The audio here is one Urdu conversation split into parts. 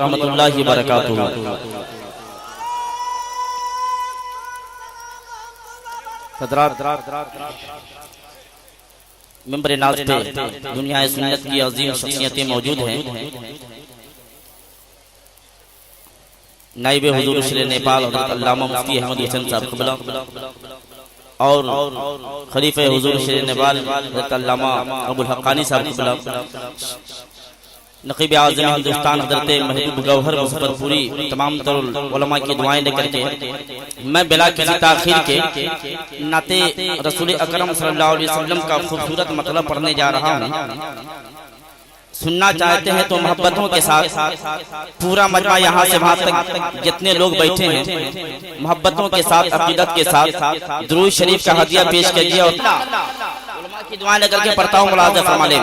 رحمۃ اللہ وبرکاتہ۔ حضرات ممبر ناز پہ دنیا سنت کی عظیم شخصیتیں موجود ہیں۔ نائب حضور شریف نیپال حضرت علامہ مفتی احمد حسین صاحب قبلہ اور خلیفہ حضور شریف نیپال حضرت علامہ ابو الحقانی صاحب قبلہ، نقیب اعظم ہندوستان حضرت محبوب گوہر مظفر پوری، تمام تر علماء کی دعائیں لے کر کے میں بلا کسی تاخیر کے نعت رسول اکرم صلی اللہ علیہ وسلم کا خوبصورت مطلب پڑھنے جا رہا ہوں۔ سننا چاہتے ہیں تو محبتوں کے ساتھ پورا مجمع یہاں سے وہاں تک جتنے لوگ بیٹھے ہیں محبتوں کے ساتھ عقیدت کے ساتھ درود شریف کا ہدیہ پیش کیجیے اور علماء کی دعائیں لے کر کے پڑھتا ہوں۔ ملاحظہ فرما لیں۔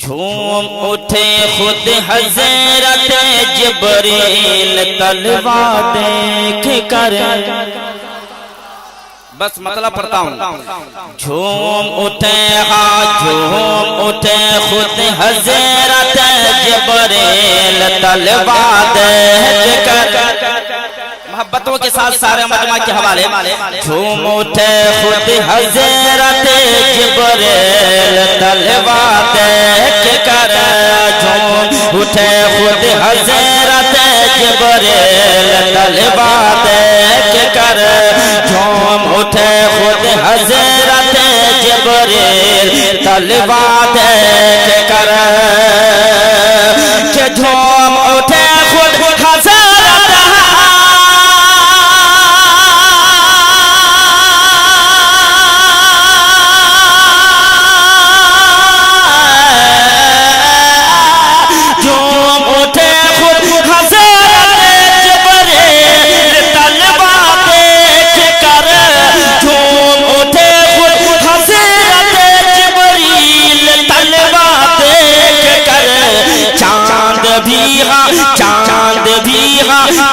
جھوم اٹھے خود حضرت جبریل تلوار دیکھ کر، بس مطلب پڑھتا ہوں۔ جھوم اٹھے خود حضرت جبریل تلوار دیکھ کر، محبتوں کے ساتھ سارے مجمع کے حوالے۔ جھوم اٹھے خود حضرت جبریل تلوار دیکھ کر، جھوم اٹھے خود حضرت جبریل تلوار دیکھ کر، جھوم اٹھے خود حضرت جبریل تلوار دیکھ کر، کہ جھوم اٹھے خود حضرت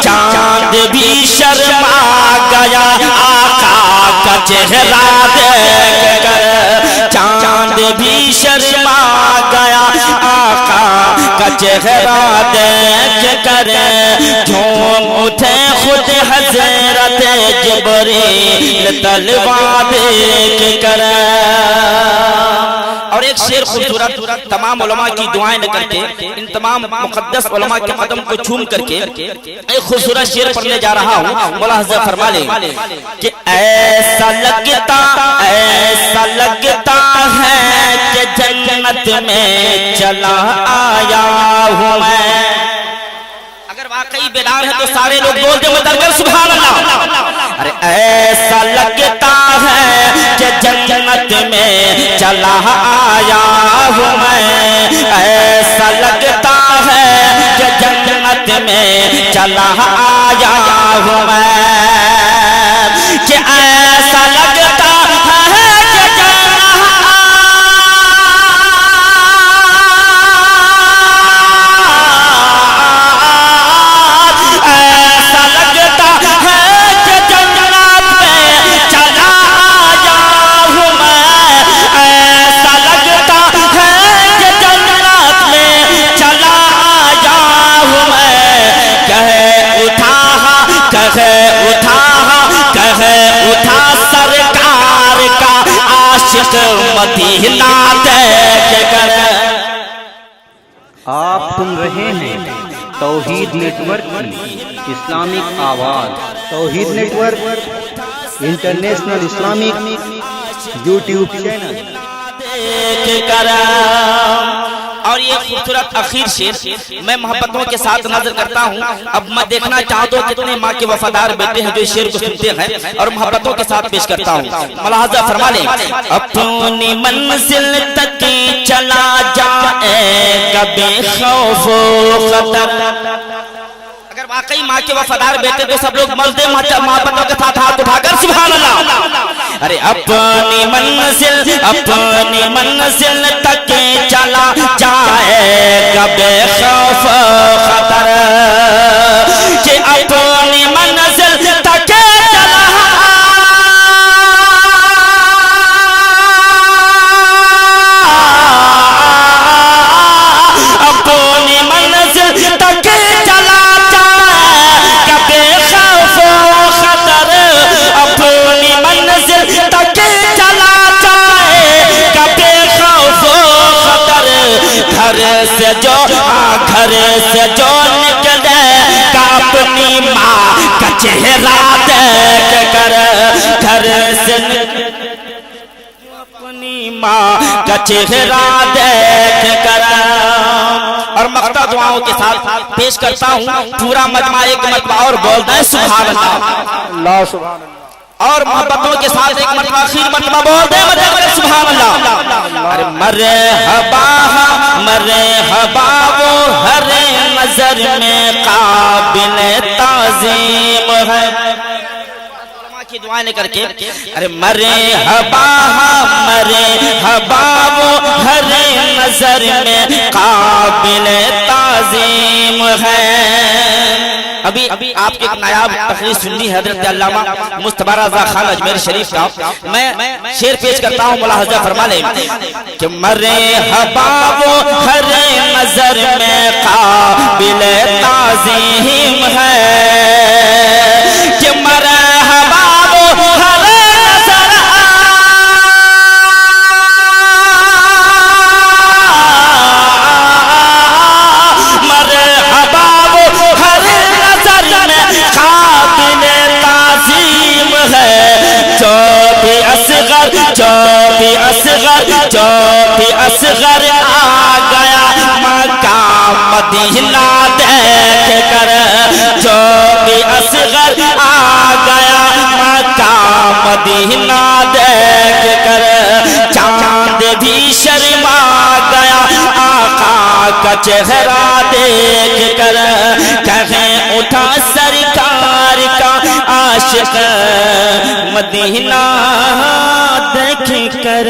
چاند بھی شرما گیا آقا کا چہرہ دیکھ کر، چاند بھی شرما گیا آقا کا چہرہ دیکھ کر، جھوم اٹھے خود حضرت جبریل تلوار دیکھ کر۔ اور ایک شعر خوبصورت تمام علماء کی دعائیں لے کر کے ان تمام مقدس علماء کے قدم کو چھوم کر کے ایک خوبصورت شعر پڑھنے جا رہا ہوں۔ ملاحظہ فرما لیں کہ ایسا لگتا ہے کہ جنت میں چلا آیا ہوں میں۔ اگر واقعی بیدار ہے تو سارے لوگ بول دیں مدرگر سبحان اللہ۔ ارے ایسا لگتا ہے کہ جنت میں چلا آیا ہوں میں، ایسا لگتا ہے کہ جنت میں چلا آیا ہوں میں، کہ ایسا لگتا ہے کہ مدینہ دیکھ کر۔ آپ سن رہے ہیں توحید نیٹ ورک کی اسلامک آواز۔ Tawheed network international Islamic YouTube channel دیکھ کر۔ اور یہ خوبصورت اخیر شعر میں محبتوں کے ساتھ نظر کرتا ہوں۔ اب میں دیکھنا چاہتا ہوں کتنے ماں کے وفادار بیٹے ہیں جو اس شعر کو سنتے ہیں اور محبتوں کے ساتھ پیش کرتا ہوں۔ ملاحظہ فرما لیں۔ اپنی منزل تک چلا جائے گا بے خوف و خطر۔ اگر واقعی ماں کے وفادار بیٹے تو سب لوگ مزدے محبتوں کے ساتھ ہاتھ اٹھا کر سبحان اللہ۔ ارے اپنی منزل تک چلا جائے گا بے خوف خطر، کہ اپنی منزل تک چلا اپنی منزل گھر سے جو نکلے گا اپنی ماں کا چہرہ دیکھ کر، گھر سے اپنی ماں کا چہرہ دیکھ کر۔ اور مقطع دعاؤں کے ساتھ پیش کرتا ہوں پورا مجمع ایک مرتبہ اور بولتا ہے سبحان اللہ، اللہ سبحان اللہ، اور محبتوں کے ساتھ ایک مرتبہ آخری مرتبہ بولتے ہیں مطلب سبحان اللہ۔ ارے مرحبا مرحبا وہ ہر نظر میں قابل تعظیم ہے، کی دعائیں کر کے ارے مرحبا مرحبا وہ ہر نظر میں قابل تعظیم ہے۔ ابھی آپ کے نایاب تقریر سنی ہے حضرت علامہ مصطفی رضا خان اجمیری شریف کا، میں شعر پیش کرتا ہوں، ملاحظہ فرما لیں کہ مرحبا وہ ہر نظر میں قابل تعظیم ہے، کہ مرحبا وہ ہر نظر مرحبا وہ ہر نظر میں قابل تعظیم ہے، جو بھی اصغر آ گیا مقام مدینہ دیکھ کر، جو بھی اصغر آ گیا مقام مدینہ دیکھ کر، چاند بھی شرما گیا آقا کا چہرہ دیکھ کر، کہیں اٹھا سرکار کا عاشق مدینہ دیکھ کر۔